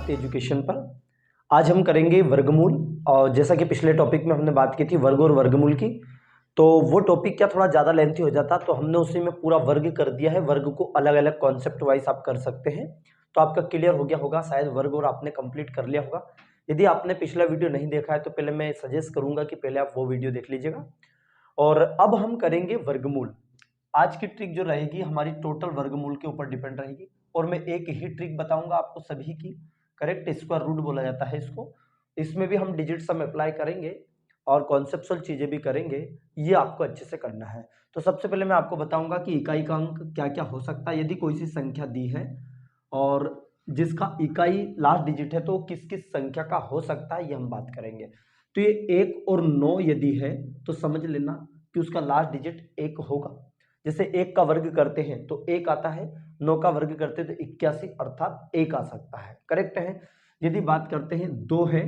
भारतीय एजुकेशन पर। आज हम करेंगे वर्गमूल। और जैसा कि पिछले टॉपिक में हमने बात की थी वर्ग और वर्गमूल की, तो वो टॉपिक क्या थोड़ा ज़्यादा लेंथी हो जाता, तो हमने उसी में पूरा वर्ग कर दिया है। वर्ग को अलग अलग कॉन्सेप्ट वाइज आप कर सकते हैं। तो आपका क्लियर हो गया होगा शायद वर्ग, और आपने कंप्लीट कर लिया होगा। यदि आपने पिछला वीडियो नहीं देखा है तो पहले मैं सजेस्ट करूंगा कि पहले आप वो वीडियो देख लीजिएगा। और अब हम करेंगे वर्गमूल। आज की ट्रिक जो रहेगी हमारी टोटल वर्गमूल के ऊपर डिपेंड रहेगी, और मैं एक ही ट्रिक बताऊंगा आपको सभी की। करेक्ट, स्क्वायर रूट बोला जाता है इसको। इसमें भी हम डिजिट सम अप्लाई करेंगे और कॉन्सेप्चुअल चीजें भी करेंगे। ये आपको अच्छे से करना है। तो सबसे पहले मैं आपको बताऊंगा कि इकाई का अंक क्या क्या हो सकता है। यदि कोई सी संख्या दी है और जिसका इकाई लास्ट डिजिट है तो किस किस संख्या का हो सकता है, ये हम बात करेंगे। तो ये 1 और 9 यदि है तो समझ लेना कि उसका लास्ट डिजिट 1 होगा। जैसे 1 का वर्ग करते हैं तो 1 आता है, 9 का वर्ग करते हैं तो 81 अर्थात 1 आ सकता है। करेक्ट है। यदि बात करते हैं 2 है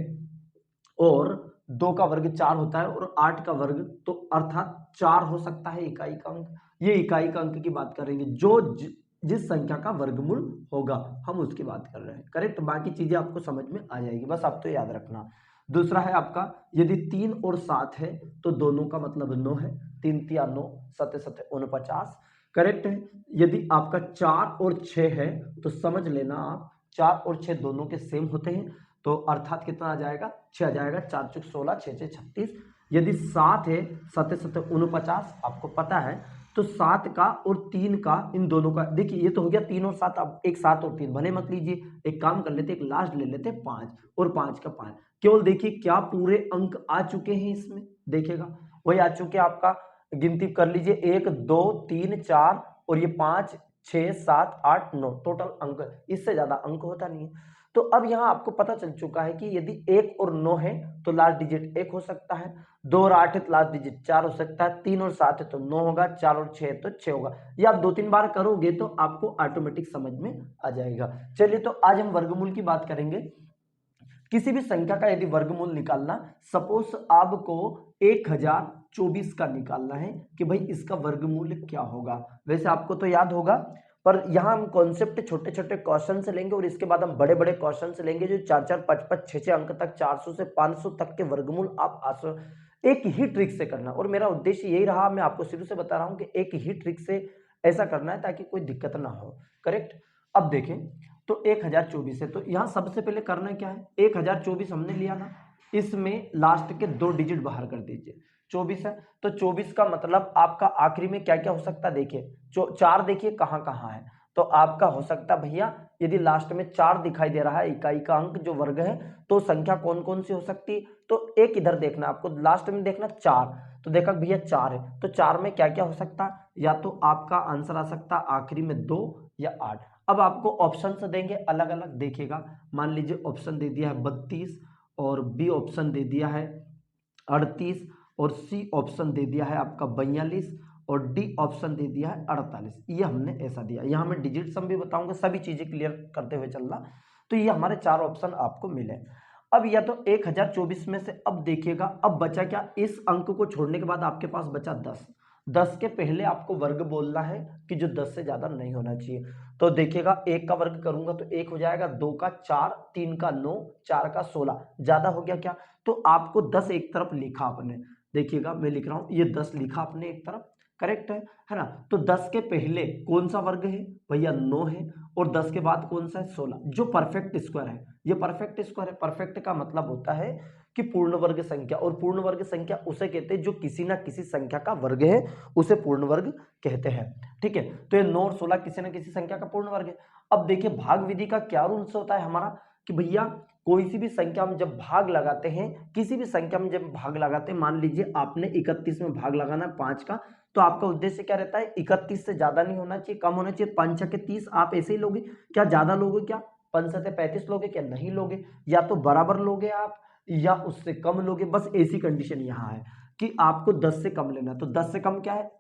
और 2 का वर्ग 4 होता है और 8 का वर्ग तो अर्थात 4 हो सकता है इकाई का अंक। ये इकाई का अंक की बात करेंगे, जो जिस संख्या का वर्गमूल होगा हम उसकी बात कर रहे हैं। करेक्ट, बाकी चीजें आपको समझ में आ जाएगी, बस आप तो याद रखना। दूसरा है आपका, यदि 3 और 7 है तो दोनों का मतलब 9 है। 3 तिया 9, 7 7 49। करेक्ट है। यदि आपका 4 और 6 है तो समझ लेना आप 4 और 6 दोनों के सेम होते हैं, तो अर्थात कितना आ जाएगा, 6 आ जाएगा। 4 चुक 16, 6 6 36। यदि 7 है, 7 7 49 आपको पता है, तो 7 का और 3 का, इन दोनों का देखिए ये तो हो गया 3 और 7। अब एक 7 और 3 भले मत लीजिए, एक काम कर लेते, एक लास्ट ले लेते 5 और 5 का 5। केवल देखिए क्या पूरे अंक आ चुके हैं इसमें, देखेगा वही आ चुके हैं। आपका गिनती कर लीजिए, 1 2 3 4 और ये 5 6 7 8 9 टोटल अंक। इससे ज्यादा अंक होता नहीं है। तो अब यहां आपको पता चल चुका है कि यदि 1 और 9 है तो लास्ट डिजिट 1 हो सकता है, 2 और 8 है तो लास्ट डिजिट 4 हो सकता है, 3 और 7 है तो 9 होगा, 4 और 6 है तो 6 होगा। ये आप 2-3 बार करोगे तो आपको ऑटोमेटिक समझ में आ जाएगा। चलिए, तो आज हम वर्गमूल की बात करेंगे। किसी भी संख्या का यदि वर्गमूल निकालना, सपोज आपको 1024 का निकालना है कि भाई इसका वर्गमूल क्या होगा। वैसे आपको तो याद होगा, पर यहां हम कॉन्सेप्ट छोटे छोटे क्वेश्चन से लेंगे और इसके बाद हम बड़े बड़े क्वेश्चन से लेंगे जो 4 4 5 5 6 6 अंक तक, 400 से 500 तक के वर्गमूल आप एक ही ट्रिक से करना। और मेरा उद्देश्य यही रहा, मैं आपको शुरू से बता रहा हूं कि एक ही ट्रिक से ऐसा करना है ताकि कोई दिक्कत ना हो। करेक्ट। अब देखें, तो 1024 है तो यहां सबसे पहले करना क्या है, 1024 हमने लिया ना, इसमें लास्ट के 2 डिजिट बाहर कर दीजिए। 24 है तो 24 का मतलब आपका आखिरी में क्या क्या हो सकता है, देखिए 4 देखिए कहां कहां है। तो आपका हो सकता है भैया, यदि लास्ट में 4 दिखाई दे रहा है इकाई का अंक जो वर्ग है, तो संख्या कौन कौन सी हो सकती है। तो एक इधर देखना, आपको लास्ट में देखना 4, तो देखा भैया 4 है तो 4 में क्या क्या हो सकता है, या तो आपका आंसर आ सकता है आखिरी में 2 या 8। अब आपको ऑप्शन से देंगे अलग अलग, देखिएगा मान लीजिए ऑप्शन दे दिया है 32 और बी ऑप्शन दे दिया है 38 और सी ऑप्शन दे दिया है आपका 42 और डी ऑप्शन दे दिया है 48। ये हमने ऐसा दिया। यहाँ मैं डिजिट सम भी बताऊंगा, सभी चीजें क्लियर करते हुए चलना। तो ये हमारे 4 ऑप्शन आपको मिले। अब या तो 1024 में से, अब देखिएगा अब बचा क्या, इस अंक को छोड़ने के बाद आपके पास बचा 10। 10 के पहले आपको वर्ग बोलना है कि जो 10 से ज्यादा नहीं होना चाहिए। तो देखिएगा 1 का वर्ग करूंगा तो 1 हो जाएगा, 2 का 4, 3 का 9, 4 का 16, ज्यादा हो गया क्या। तो आपको 10 एक तरफ लिखा आपने, देखिएगा मैं लिख रहा हूं, ये 10 लिखा आपने एक तरफ। करेक्ट है ना। तो 10 के पहले कौन सा वर्ग है भैया, 9 है, और 10 के बाद कौन सा है, 16, जो परफेक्ट स्क्वायर है। ये परफेक्ट स्क्वायर है। परफेक्ट का मतलब होता है कि पूर्ण वर्ग संख्या, और पूर्ण वर्ग संख्या उसे कहते हैं जो किसी ना किसी संख्या का वर्ग है, उसे पूर्ण वर्ग कहते हैं। ठीक है, तो ये 9 और 16 किसी ना किसी संख्या का पूर्ण वर्ग है। अब देखिए भाग विधि का क्या रूल्स होता है हमारा, कि भैया कोई सी भी संख्या में जब भाग लगाते हैं, किसी भी संख्या में जब भाग लगाते हैं, मान लीजिए आपने 31 में भाग लगाना 5 का, तो आपका उद्देश्य क्या रहता है, 31 से ज्यादा नहीं होना चाहिए, कम होना चाहिए। 5 के 30 आप ऐसे ही लोगे क्या, ज्यादा लोगे क्या, 5 से 35 लोगे क्या, नहीं लोगे, या तो बराबर लोगे आप या उससे कम लोगे। बस ऐसी कंडीशन यहाँ है कि आपको 10 से कम लेना। तो 10 से कम क्या है,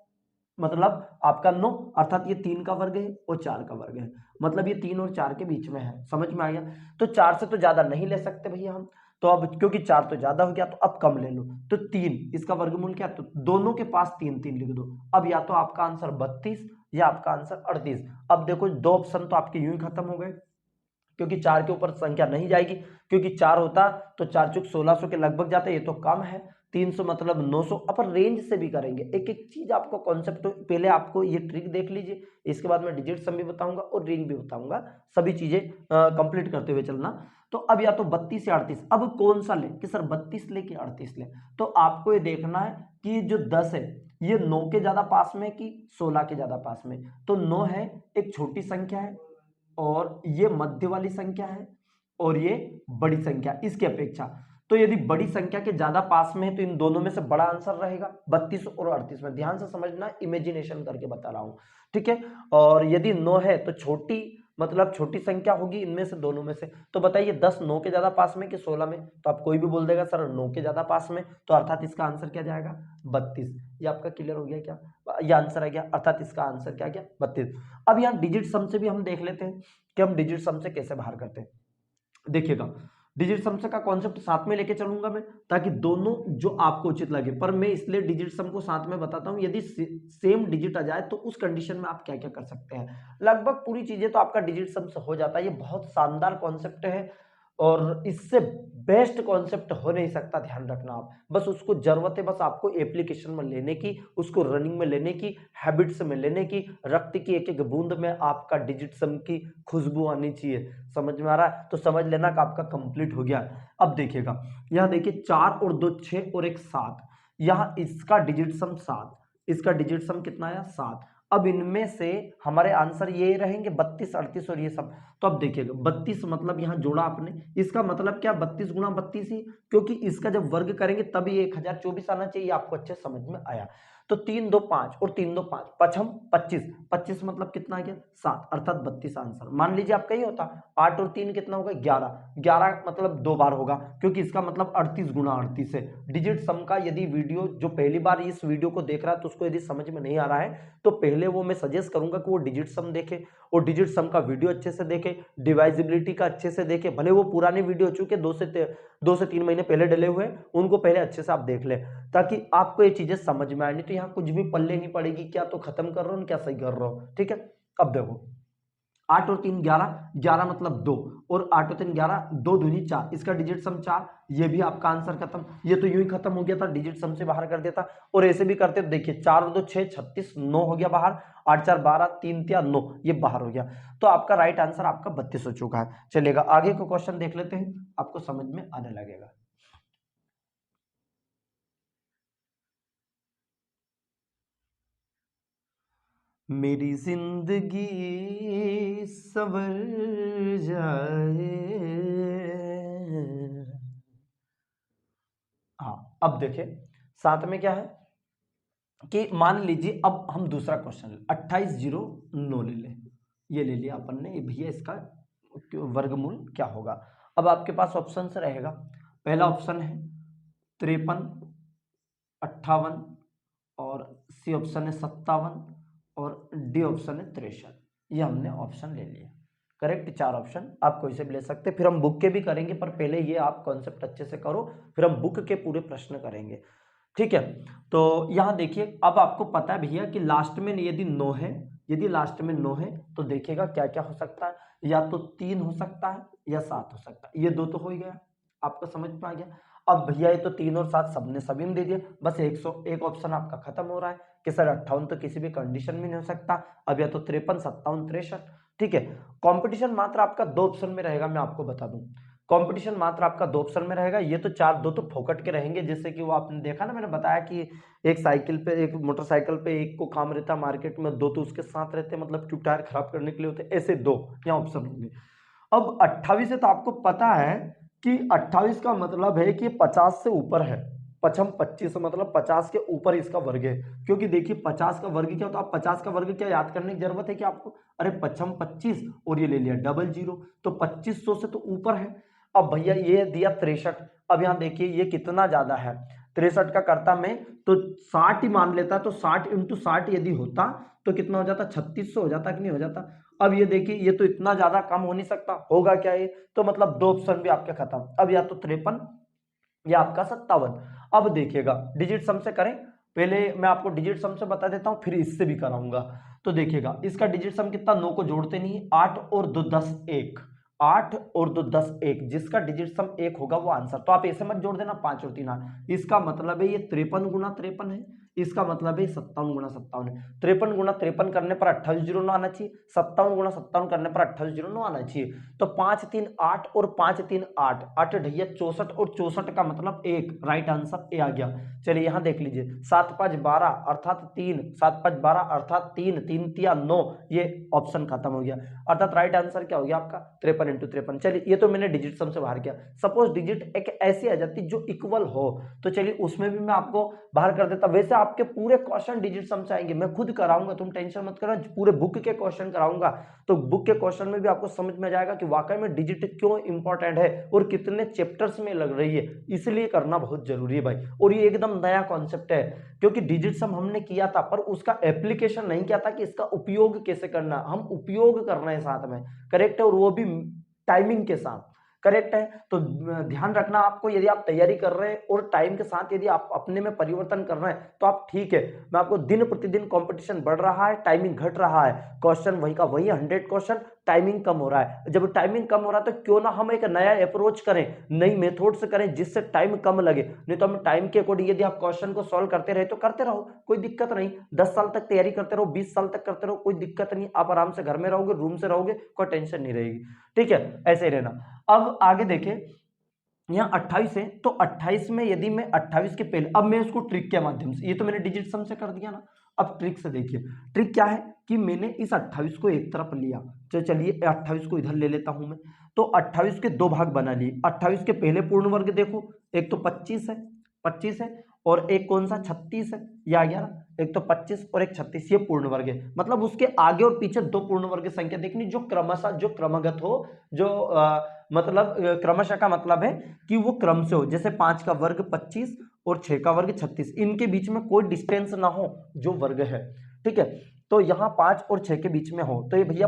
मतलब आपका 9, अर्थात ये 3 का वर्ग है और 4 का वर्ग है, मतलब ये 3 और 4 के बीच में है। समझ में आ गया। तो 4 से तो ज्यादा नहीं ले सकते भैया हम, तो अब क्योंकि 4 तो ज्यादा हो गया तो अब कम ले लो। तो 3, इसका वर्गमूल क्या, तो दोनों के पास 3 3 लिख दो। अब या तो आपका आंसर 32 या आपका आंसर 38। अब देखो 2 ऑप्शन तो आपके यूं ही खत्म हो गए। क्योंकि 4 के ऊपर संख्या नहीं जाएगी, क्योंकि 4 होता तो 4 चुक 1600 के लगभग जाता, ये तो कम है, 300 मतलब 900। अपन रेंज से भी करेंगे, एक एक चीज आपको कॉन्सेप्ट, पहले आपको ये ट्रिक देख लीजिए, इसके बाद मैं डिजिट सम भी बताऊंगा और रेंज भी बताऊंगा, सभी चीजें कंप्लीट करते हुए चलना। तो अब या तो 32 या 38, अब कौन सा ले कि सर 32 ले कि 38 ले, तो आपको ये देखना है कि जो 10 है ये 9 के ज्यादा पास में कि 16 के ज्यादा पास में। तो 9 है एक छोटी संख्या है और ये मध्य वाली संख्या है और ये बड़ी संख्या इसकी अपेक्षा। तो यदि बड़ी संख्या के ज्यादा पास में है तो इन दोनों में से बड़ा आंसर रहेगा 32 और 38 में। ध्यान से समझना, इमेजिनेशन करके बता रहा हूं, ठीक है। और यदि 9 है तो छोटी मतलब छोटी संख्या होगी इनमें से दोनों में से। तो बताइए 10 9 के ज्यादा पास में कि 16 में, तो आप कोई भी बोल देगा सर 9 के ज्यादा पास में, तो अर्थात इसका आंसर क्या जाएगा 32। ये आपका क्लियर हो गया क्या, ये आंसर है क्या, अर्थात इसका आंसर क्या गया 32। अब यहाँ डिजिट सम से भी हम देख लेते हैं कि हम डिजिट सम से कैसे बाहर करते हैं। देखिएगा डिजिट सम से का कॉन्सेप्ट साथ में लेके चलूंगा मैं, ताकि दोनों जो आपको उचित लगे, पर मैं इसलिए डिजिट सम को साथ में बताता हूं, यदि सेम डिजिट आ जाए तो उस कंडीशन में आप क्या क्या कर सकते हैं। लगभग पूरी चीजें तो आपका डिजिट सम से हो जाता है, ये बहुत शानदार कॉन्सेप्ट है और इससे बेस्ट कॉन्सेप्ट हो नहीं सकता, ध्यान रखना आप। बस उसको जरूरत है, बस आपको एप्लीकेशन में लेने की, उसको रनिंग में लेने की, हैबिट्स में लेने की, रक्त की एक एक बूंद में आपका डिजिट सम की खुशबू आनी चाहिए। समझ में आ रहा है, तो समझ लेना कि आपका कंप्लीट हो गया। अब देखिएगा यहाँ देखिए 4 और 2 6 और 1 7, यहाँ इसका डिजिट सम 7, इसका डिजिट सम कितना आया 7। अब इनमें से हमारे आंसर ये रहेंगे 32 38 और ये सब। तो अब देखिएगा 32 मतलब यहां जोड़ा आपने, इसका मतलब क्या 32 गुणा 32 ही, क्योंकि इसका जब वर्ग करेंगे तब ये 1024 आना चाहिए, आपको अच्छे समझ में आया। तो 3 2 5 और 3 2 5 पचम 25, 25 मतलब कितना आ गया 7, अर्थात 32 आंसर। मान लीजिए आपका ये होता 8 और 3 कितना होगा 11, 11 मतलब 2 बार होगा, क्योंकि इसका मतलब 38 गुणा 38 है। डिजिट सम का यदि वीडियो जो पहली बार इस वीडियो को देख रहा है तो उसको यदि समझ में नहीं आ रहा है तो पहले वो मैं सजेस्ट करूंगा कि वो डिजिट सम देखे और डिजिट सम का वीडियो अच्छे से देखे, डिवाइजिबिलिटी का अच्छे से देखे, भले वो पुराने वीडियो हो चुके 2 से 3 महीने पहले डले हुए, उनको पहले अच्छे से आप देख ले, ताकि आपको ये चीजें समझ में आए। नहीं तो यहाँ कुछ भी पल्ले नहीं पड़ेगी, क्या तो खत्म कर रहे हो क्या सही कर रहे हो, ठीक है। अब देखो 8 और 3 11, 11 मतलब 2 और 8 और 3 11, 2 दूनी 4, इसका डिजिट सम 4, ये भी आपका आंसर खत्म। ये तो यूं ही खत्म हो गया था, डिजिट सम से बाहर कर देता। और ऐसे भी करते तो देखिए 4 और 2 6 36, 9 हो गया बाहर, 8 4 12, 3 3 9, ये बाहर हो गया। तो आपका राइट आंसर आपका 32 हो चुका है। चलेगा आगे को क्वेश्चन देख लेते हैं, आपको समझ में आने लगेगा। मेरी जिंदगी सवर जाए। हाँ अब देखिए साथ में क्या है कि मान लीजिए अब हम दूसरा क्वेश्चन 2809 ले लें, ये ले लिया अपन ने, ये भैया इसका वर्गमूल क्या होगा। अब आपके पास ऑप्शन से रहेगा, पहला ऑप्शन है 53, 58 और सी ऑप्शन है 57 और डी ऑप्शन है 63। ये हमने ऑप्शन ले लिए, करेक्ट 4 ऑप्शन, आप कोई से भी ले सकते, फिर हम बुक के भी करेंगे, पर पहले ये आप कॉन्सेप्ट अच्छे से करो, फिर हम बुक के पूरे प्रश्न करेंगे, ठीक है। तो यहां देखिए अब आपको पता है भैया कि लास्ट में यदि 9 है, यदि लास्ट में 9 है तो देखिएगा क्या क्या हो सकता है, या तो 3 हो सकता है या 7 हो सकता है, ये दो तो हो ही गया, आपको समझ में आ गया। अब भैया ये तो 3 और 7 सबने सभी में दे दिया, बस 101 ऑप्शन आपका खत्म हो रहा है कि सर 58 तो किसी भी कंडीशन में नहीं हो सकता। अब या तो 53 57 63, ठीक है। कंपटीशन मात्र आपका 2 ऑप्शन में रहेगा, मैं आपको बता दूं, कंपटीशन मात्र आपका 2 ऑप्शन में रहेगा। ये तो 4 2 तो फोकट के रहेंगे, जैसे कि वो आपने देखा ना, मैंने बताया कि एक साइकिल पे एक मोटरसाइकिल पे एक को काम रहता मार्केट में, 2 तो उसके साथ रहते मतलब ट्यूब टायर खराब करने के लिए होते, ऐसे 2 यहाँ ऑप्शन होंगे। अब 28 से तो आपको पता है कि 28 का मतलब है कि 50 से ऊपर है, पचम 25 मतलब 50 के ऊपर इसका वर्ग है, क्योंकि देखिए 50 का वर्ग क्या होता है, आप 50 का वर्ग क्या याद करने की जरूरत है कि आपको, अरे पचम 25 और ये ले लिया 00, तो 2500 से तो ऊपर है। अब भैया ये दिया 63, अब यहाँ देखिए ये कितना ज्यादा है, 63 का करता मैं तो 60 ही मान लेता, तो 60 इंटू 60 यदि होता तो कितना हो जाता 3600 हो जाता कि नहीं हो जाता। अब ये देखिए ये तो इतना ज्यादा कम हो नहीं सकता, होगा क्या ये, तो मतलब 2 ऑप्शन भी आपके खत्म। अब या तो 53 या आपका 57। अब देखिएगा डिजिट सम से करें, पहले मैं आपको डिजिट सम से बता देता हूं फिर इससे भी कराऊंगा। तो देखिएगा इसका डिजिट सम कितना, 9 को जोड़ते नहीं, 8 और 2 10 1, 8 और 2 10 1, जिसका डिजिट सम 1 होगा वो आंसर। तो आप ऐसे मत जोड़ देना 5 और 3 8, इसका मतलब है ये 53 गुना 53 है, इसका मतलब है 57 गुना 57 है। 53 गुना 53 करने पर 2809 आना चाहिए, 57 गुना 57 करने पर 2809 आना चाहिए। तो 5 3 8 और 5 3 8, 8 ढैया 64 और 64 का मतलब 1, राइट आंसर ए आ गया। चलिए यहां देख लीजिए, 7 5 12 अर्थात 3, 7 5 12 अर्थात 3, 3 3 9, ये ऑप्शन खत्म हो गया, अर्थात राइट आंसर क्या हो गया आपका 53 इंटू 53। चलिए ये तो मैंने डिजिट सम से बाहर किया। सपोज डिजिट एक ऐसी आ जाती जो इक्वल हो, तो चलिए उसमें भी मैं आपको बाहर कर देता। वैसे आपके पूरे क्वेश्चन डिजिट सम से आएंगे, मैं खुद कराऊंगा, तुम टेंशन मत करना, पूरे बुक के क्वेश्चन कराऊंगा, तो बुक के क्वेश्चन में भी आपको समझ में जाएगा कि वाकई में डिजिट क्यों इंपॉर्टेंट है और कितने चैप्टर्स में लग रही है, इसलिए करना बहुत जरूरी है भाई। और ये एकदम नया कॉन्सेप्ट है, क्योंकि डिजिट सम हमने किया था पर उसका एप्लीकेशन नहीं किया था कि इसका उपयोग कैसे करना, हम उपयोग कर रहे हैं साथ में, करेक्ट है, और वो भी टाइमिंग के साथ, करेक्ट है। तो ध्यान रखना आपको, यदि आप तैयारी कर रहे हैं और टाइम के साथ यदि आप अपने में परिवर्तन कर रहे हैं तो आप ठीक है। मैं आपको दिन प्रतिदिन कंपटीशन बढ़ रहा है, टाइमिंग घट रहा है, क्वेश्चन वही का वही 100 क्वेश्चन, टाइमिंग कम हो रहा है। जब टाइमिंग कम हो रहा है तो क्यों ना हम एक नया अप्रोच करें, नई मेथड से करें जिससे टाइम कम लगे। नहीं तो हम टाइम के अकॉर्डिंग यदि आप क्वेश्चन को सॉल्व करते रहे तो करते रहो, कोई दिक्कत नहीं, 10 साल तक तैयारी करते रहो, 20 साल तक करते रहो, कोई दिक्कत नहीं, आप आराम से घर में रहोगे, रूम से रहोगे, कोई टेंशन नहीं रहेगी, ठीक है, ऐसे ही रहना। अब आगे देखें, यहाँ 28 है, तो 28 में यदि मैं 28 के पहले, अब मैं उसको ट्रिक के माध्यम से, ये तो मैंने डिजिट सम से कर दिया ना, अब ट्रिक से देखिए। ट्रिक क्या है कि मैंने इस 28 को एक तरफ लिया, तो चलिए 28 को इधर ले लेता हूं मैं, तो 28 के दो भाग बना लिए। 28 के पहले पूर्ण वर्ग देखो, एक तो 25 है, 25 है, और एक कौन सा 36 है, ये आ गया ना, एक तो 25 और एक 36, ये पूर्ण वर्ग है। मतलब उसके आगे और पीछे दो पूर्ण वर्ग संख्या देखनी जो क्रमशः, जो क्रमगत हो, जो मतलब क्रमशः का मतलब है कि वो क्रम से हो, जैसे 5 का वर्ग 25 और 6 का वर्ग 36, इनके बीच में कोई डिस्टेंस ना हो जो वर्ग है, ठीक है। तो यहाँ 5 और 6 के बीच में हो, तो ये भैया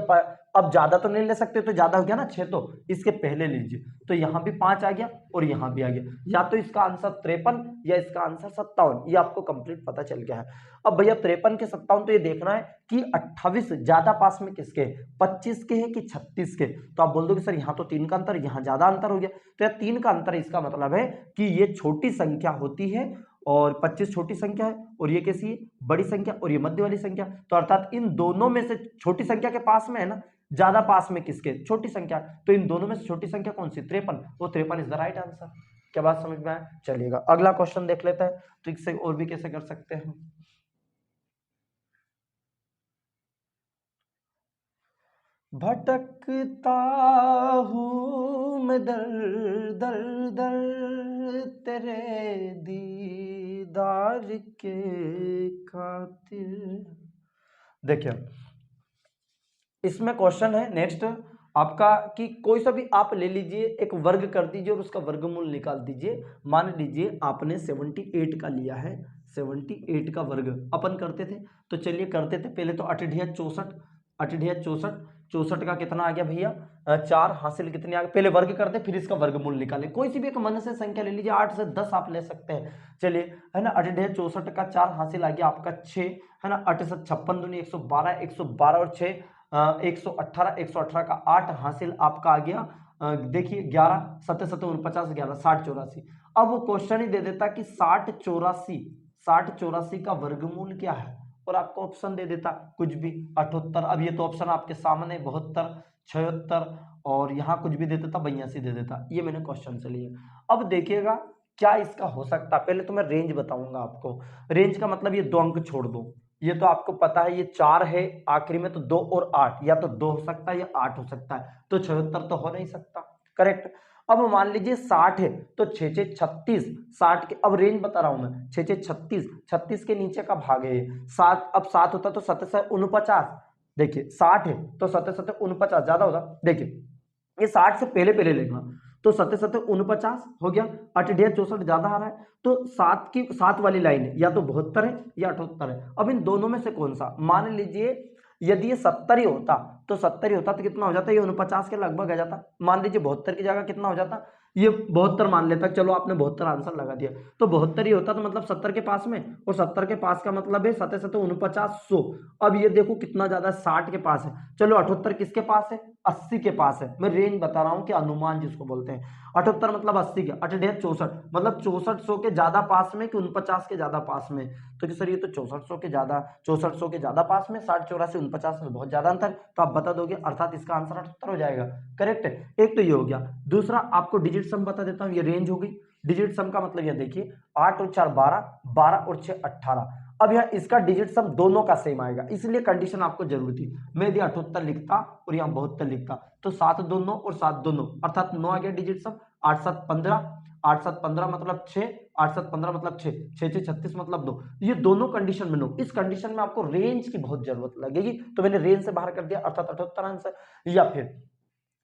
अब ज्यादा तो नहीं ले सकते, तो ज्यादा हो गया ना 6, तो इसके पहले लीजिए, तो यहाँ भी 5 आ गया और यहाँ भी आ गया, या तो इसका आंसर 53 या इसका आंसर 57, ये आपको कंप्लीट पता चल गया है। अब भैया 53 के 57, तो ये देखना है कि 28 ज्यादा पास में किसके, 25 के है कि 36 के। तो आप बोल दोगे सर यहाँ तो 3 का अंतर, यहाँ ज्यादा अंतर हो गया, तो यह 3 का अंतर, इसका मतलब है कि ये छोटी संख्या होती है और 25 छोटी संख्या है, और ये कैसी है, बड़ी संख्या, और ये मध्य वाली संख्या। तो अर्थात इन दोनों में से छोटी संख्या के पास में है ना, ज्यादा पास में किसके, छोटी संख्या, तो इन दोनों में से छोटी संख्या कौन सी, 53, वो 53 इज द राइट आंसर। क्या बात समझ में आया? चलिएगा अगला क्वेश्चन देख लेते हैं, तो इससे और भी कैसे कर सकते हैं। भटकता हूँ मैं दर दर दर तेरे दीदार के खातिर। देखिए इसमें क्वेश्चन है नेक्स्ट आपका कि कोई सा भी आप ले लीजिए, एक वर्ग कर दीजिए और उसका वर्गमूल निकाल दीजिए। मान लीजिए आपने 78 का लिया है, 78 का वर्ग अपन करते थे, तो चलिए करते थे पहले तो 8 ढिया 64, 8 ढिया 64, 64 का कितना आ गया भैया 4, हासिल कितने आ गए, पहले वर्ग करते फिर इसका वर्गमूल निकाले। कोई सी भी एक मन से संख्या ले लीजिए, 8 से 10 आप ले सकते हैं, चलिए है ना। 8 ढिया 64 का 4 हासिल आ गया आपका 6, है ना। 8 से 56 दूनी 112, 112 और 6 118, 118 का 8 हासिल आपका आ गया देखिए 11, 7 7 49, 11 60 84। अब वो क्वेश्चन ही दे देता कि 60 84, 60 84 का वर्गमूल क्या है, और आपको ऑप्शन दे देता कुछ भी 78। अब ये तो ऑप्शन आपके सामने 72, 76 और यहाँ कुछ भी दे देता 82 दे देता। ये मैंने क्वेश्चन से लिया। अब देखिएगा क्या इसका हो सकता है, पहले तो मैं रेंज बताऊंगा आपको। रेंज का मतलब ये 2 अंक छोड़ दो, ये तो आपको पता है ये 4 है आखिरी में, तो 2 और 8, या तो 2 हो सकता है या 8 हो सकता है, तो 76 तो हो नहीं सकता, करेक्ट। अब मान लीजिए 60 है, तो 6 6 36, 60 के, अब रेंज बता रहा हूं मैं, 6 6 36, 36 के नीचे का भाग है 7, अब 7 होता तो 7 से 49, देखिए 60 है तो 7 7 49 ज्यादा होता, देखिए ये 60 से पहले पहले लिखना, तो 7 7 49 हो गया, 8 64 ज्यादा आ रहा है, तो 7 की 7 वाली लाइन या तो 72 है या 78 है। अब इन दोनों में से कौन सा, मान लीजिए यदि ये 70 ही होता, तो 70 ही होता तो कितना हो जाता, ये 49 के लगभग आ जाता। मान लीजिए 72 की जगह कितना हो जाता, ये 72 मान लेता, चलो आपने 72 आंसर लगा दिया, तो 72 ही होता, तो मतलब 70 के पास में, और 70 के पास का मतलब है 7 7 49 100। अब ये देखो कितना ज्यादा, 60 के पास है। चलो 78 किसके पास है, 80 के पास है। मैं रेंज बता रहा हूँ कि अनुमान जिसको बोलते हैं। 78 मतलब 80 के, 8 64 मतलब 6400 के ज्यादा पास में कि 49 के ज्यादा पास में। तो कि सर ये तो 6400 के ज्यादा, 6400 के ज्यादा पास में, 60 84 49 में बहुत ज्यादा अंतर, तो आप बता दोगे, अर्थात इसका आंसर 78 हो जाएगा। करेक्ट है। एक तो ये हो गया। दूसरा आपको डिजिट सम बता देता हूँ, ये रेंज हो गई। डिजिट सम का मतलब ये देखिए, 8 और 4 12, 12 और 6 18। अब यहाँ इसका डिजिट सम दोनों का सेम आएगा, इसलिए कंडीशन आपको जरूरी थी। मैं यदि 78 लिखता और यहाँ 72 लिखता, तो 7 2 9 और 7 2 9, अर्थात 9 आ गया डिजिट सम। 8 7 15, 8 7 15 मतलब 6, 8 7 15 मतलब 6, 6 6 36 मतलब 2। ये दोनों कंडीशन में 9। इस कंडीशन में आपको रेंज की बहुत जरूरत लगेगी, तो मैंने रेंज से बाहर कर दिया, अर्थात 78 आंसर। या फिर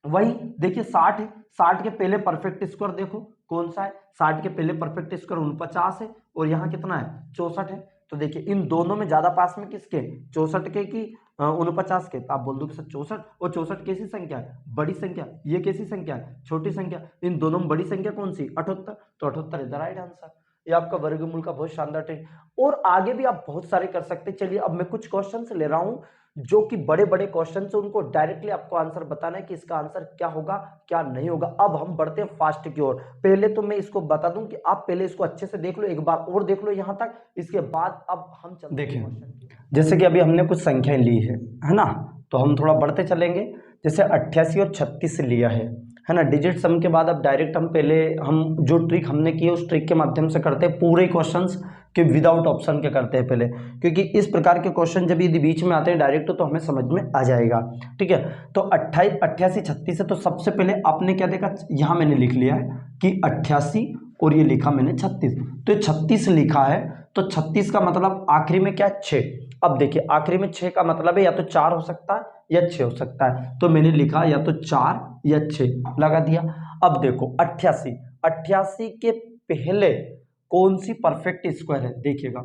वही देखिए 60 है, 60 के पहले परफेक्ट स्क्वायर देखो कौन सा है, 60 के पहले परफेक्ट स्क्वायर 49 है, और यहाँ कितना है 64 है। तो देखिए इन दोनों में ज्यादा पास में किसके, 64 के कि 49 के, तो आप बोल दो कि सर 64, और 64 कैसी संख्या है, बड़ी संख्या। ये कैसी संख्या है, छोटी संख्या। इन दोनों में बड़ी संख्या कौन सी, 78, तो 78 इज द राइट आंसर। ये आपका वर्गमूल का बहुत शानदार ट्रिक, और आगे भी आप बहुत सारे कर सकते हैं। चलिए अब मैं कुछ क्वेश्चन ले रहा हूं जो कि बड़े बड़े क्वेश्चन से, उनको डायरेक्टली आपको आंसर बताना है कि इसका आंसर क्या होगा क्या नहीं होगा। अब हम बढ़ते हैं फास्ट की ओर। पहले तो मैं इसको बता दूं कि आप पहले इसको अच्छे से देख लो, एक बार और देख लो यहां तक, इसके बाद अब हम चलते हैं। देखिए जैसे कि अभी हमने कुछ संख्याएं ली है ना, तो हम थोड़ा बढ़ते चलेंगे। जैसे 88 और 36 लिया है ना, डिजिट सम के बाद अब डायरेक्ट हम पहले हम जो ट्रिक हमने की है उस ट्रिक के माध्यम से करते हैं पूरे क्वेश्चंस के, विदाउट ऑप्शन के करते हैं पहले, क्योंकि इस प्रकार के क्वेश्चन जब यदि बीच में आते हैं डायरेक्ट तो हमें समझ में आ जाएगा। ठीक है, तो 28 88 36 है, तो सबसे पहले आपने क्या देखा, यहाँ मैंने लिख लिया है कि 88 और ये लिखा मैंने 36, तो 36 लिखा है, तो 36 का मतलब आखिरी में क्या है 6। अब देखिए आखिरी में 6 का मतलब है या तो 4 हो सकता है या 6 हो सकता है, तो मैंने लिखा या तो 4 या 6 लगा दिया। अब देखो 88, 88 के पहले कौन सी परफेक्ट स्क्वायर है देखिएगा,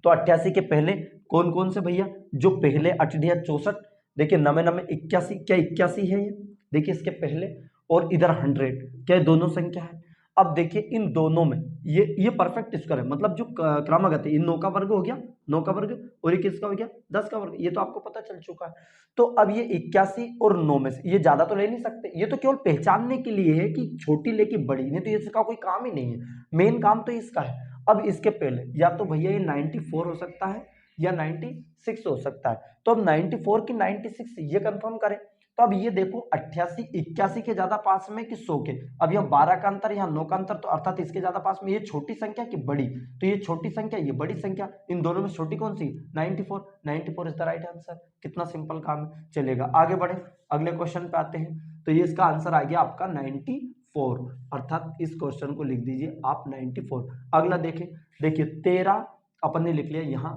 तो 88 के पहले कौन कौन से भैया, जो पहले 8 64, देखिए 9 9 81, क्या 81 है ये, देखिए इसके पहले, और इधर 100, क्या ये दोनों संख्या है। अब देखिए इन दोनों में ये परफेक्ट स्क्वायर है, मतलब जो क्रमागत है, ये 9 का वर्ग हो गया, 9 का वर्ग, और ये किसका हो गया 10 का वर्ग, ये तो आपको पता चल चुका है। तो अब ये 81 और 9 में से ये ज्यादा तो ले नहीं सकते, ये तो केवल पहचानने के लिए है कि छोटी लेके बड़ी, नहीं तो इसका कोई काम ही नहीं है, मेन काम तो इसका है। अब इसके पहले या तो भैया ये 94 हो सकता है या 96 हो सकता है, तो अब 94 की 96 ये कंफर्म करें, तो अब ये देखो 88 81 के ज्यादा पास में कि 100 के, अब यहाँ 12 का अंतर यहाँ 9 का अंतर, तो अर्थात इसके ज्यादा पास में, ये छोटी संख्या की बड़ी, तो ये छोटी संख्या ये बड़ी संख्या, इन दोनों में छोटी कौन सी 94, 94 इज द राइट आंसर। कितना सिंपल काम है, चलेगा आगे बढ़े, अगले क्वेश्चन पे आते हैं। तो ये इसका आंसर आ गया आपका 94, अर्थात इस क्वेश्चन को लिख दीजिए आप 94। अगला देखें, देखिए 13 अपन ने लिख लिया यहाँ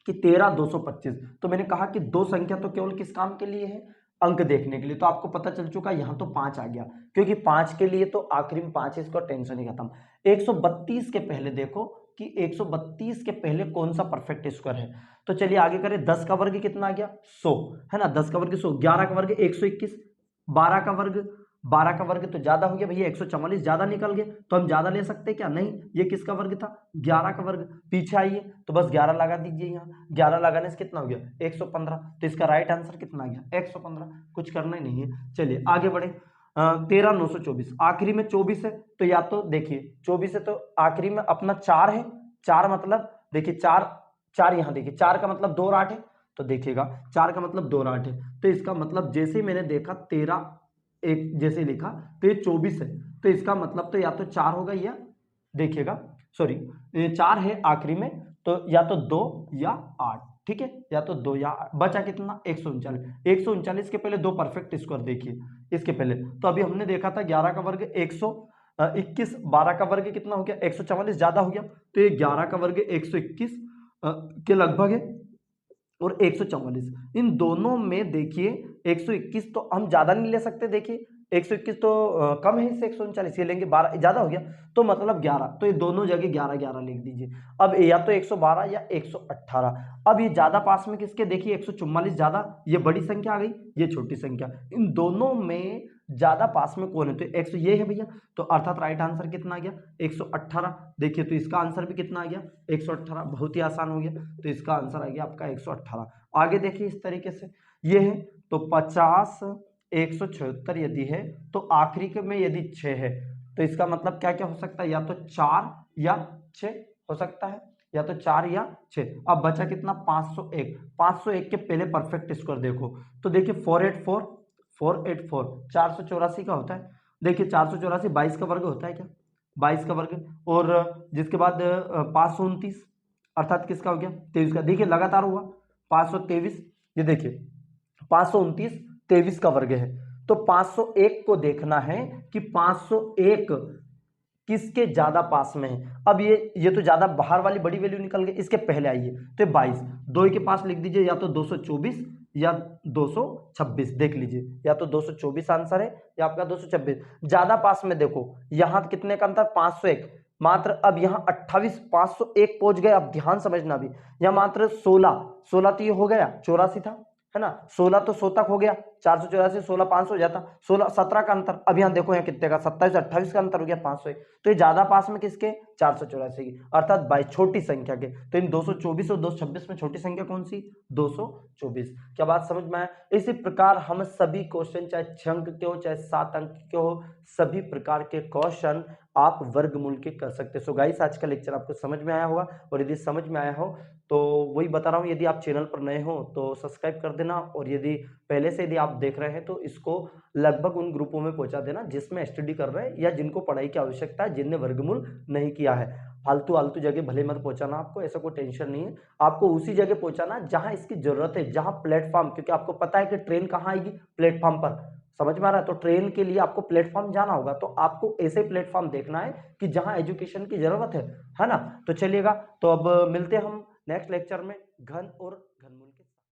कि 13 225, तो मैंने कहा कि दो संख्या तो केवल किस काम के लिए है, अंक देखने के लिए, तो आपको पता चल चुका यहाँ तो 5 आ गया, क्योंकि 5 के लिए तो आखिरी में 5 है, इसका टेंशन ही खत्म। 132 के पहले देखो कि 132 के पहले कौन सा परफेक्ट स्क्वायर है, तो चलिए आगे करें। 10 का वर्ग कितना आ गया 100 है ना, 10 का वर्ग 100, 11 का वर्ग 121, 12 का वर्ग, 12 का वर्ग तो ज्यादा हो गया भैया, 144 ज्यादा निकल गए, तो हम ज्यादा ले सकते क्या, नहीं, ये किसका वर्ग था 11 का वर्ग, पीछे आइए तो बस 11 लगा दीजिए, यहाँ 11 लगाने से कितना हो गया 115, तो इसका राइट आंसर कितना आ गया 115, कुछ करना ही नहीं है। चलिए आगे बढ़े, 13 924, आखिरी में 24 है, तो या तो देखिए 24 है तो आखिरी में अपना 4 है, 4 मतलब देखिए 4 4 यहाँ देखिए 4 का मतलब 2 और 8 है, तो देखिएगा 4 का मतलब 2 और 8 है, तो इसका मतलब जैसे ही मैंने देखा 13 एक जैसे लिखा तो ये 24 है, तो इसका मतलब तो या तो 4 होगा या देखिएगा सॉरी 4 है आखिरी में, तो या तो 2 या 8, ठीक है, या तो 2 या 8, बचा कितना 139। 139 के पहले दो परफेक्ट स्क्वायर देखिए इसके पहले, तो अभी हमने देखा था 11 का वर्ग 121, 12 का वर्ग कितना हो गया 144 ज्यादा हो गया, तो ये 11 का वर्ग 121 के लगभग है, और 144 इन दोनों में देखिए 121 तो हम ज्यादा नहीं ले सकते, देखिए 121 तो कम है इससे 139, ये लेंगे 12 ज्यादा हो गया, तो मतलब 11, तो ये दोनों जगह 11 11 लिख दीजिए। अब या तो 112 या 118, अब ये ज्यादा पास में किसके, देखिए 144 ज्यादा, ये बड़ी संख्या आ गई, ये छोटी संख्या, इन दोनों में ज्यादा पास में कौन है, तो 100 ये है भैया, तो अर्थात राइट आंसर कितना आ गया 118। देखिए तो इसका आंसर भी कितना आ गया 118, बहुत ही आसान हो गया, तो इसका आंसर आ गया आपका 118। आगे देखिए इस तरीके से ये है, तो 50 176 यदि है तो आखिरी के में यदि 6 है तो इसका मतलब क्या क्या हो सकता है, या तो 4 या 6 हो सकता है, या तो 4 या 6। अब बचा कितना 501, 501 के पहले परफेक्ट स्कोर देखो, तो देखिए 484 484 484 का होता है। देखिए 484 22 का वर्ग होता है क्या, 22 का वर्ग, और जिसके बाद 529 अर्थात किसका हो गया 23 का। देखिए लगातार हुआ 523, ये देखिए 529 23 का वर्ग है, तो 501 को देखना है कि 501 किसके ज्यादा पास में है। अब ये तो ज्यादा बाहर वाली बड़ी वैल्यू निकल गई, इसके पहले आइए तो 22, 2 के पास लिख दीजिए या तो 224 या 226, देख लीजिए या तो 224 आंसर है या आपका 226। ज्यादा पास में देखो यहां कितने का अंतर 501 मात्र, अब यहां 28 501 पहुंच गए। अब ध्यान समझना भी, यहां मात्र 16 16 तो ये हो गया 84 था है ना, 16 तो 100 तक हो गया, 484 16 500 हो जाता, 16 17 का अंतर। अब यहाँ देखो यहाँ कितने का 27 28 का अंतर हो गया 501, तो ये ज्यादा पास में किसके 484 की, अर्थात 22 छोटी संख्या के। तो इन 224 और 226 में छोटी संख्या कौन सी 224। क्या बात समझ में आया। इसी प्रकार हम सभी क्वेश्चन चाहे 6 अंक के हो चाहे 7 अंक के हो, सभी प्रकार के क्वेश्चन आप वर्गमूल के कर सकते हो। सो गाइस आज का लेक्चर आपको समझ में आया होगा, और यदि समझ में आया हो तो वही बता रहा हूँ, यदि आप चैनल पर नए हो तो सब्सक्राइब कर देना, और यदि पहले से यदि आप देख रहे हैं तो इसको लगभग उन ग्रुपों में पहुंचा देना जिसमें स्टडी कर रहे हैं या जिनको पढ़ाई की आवश्यकता है, जिनने वर्गमूल नहीं किया है। फालतू आलतू जगह भले मत पहुंचाना, आपको ऐसा कोई टेंशन नहीं है, आपको उसी जगह पहुंचाना जहां इसकी जरूरत है, जहां प्लेटफॉर्म, क्योंकि आपको पता है कि ट्रेन कहाँ आएगी प्लेटफॉर्म पर, समझ में आ रहा है। तो ट्रेन के लिए आपको प्लेटफॉर्म जाना होगा, तो आपको ऐसे प्लेटफॉर्म देखना है कि जहां एजुकेशन की जरूरत है ना। तो चलिएगा, तो अब मिलते हैं हम नेक्स्ट लेक्चर में घन और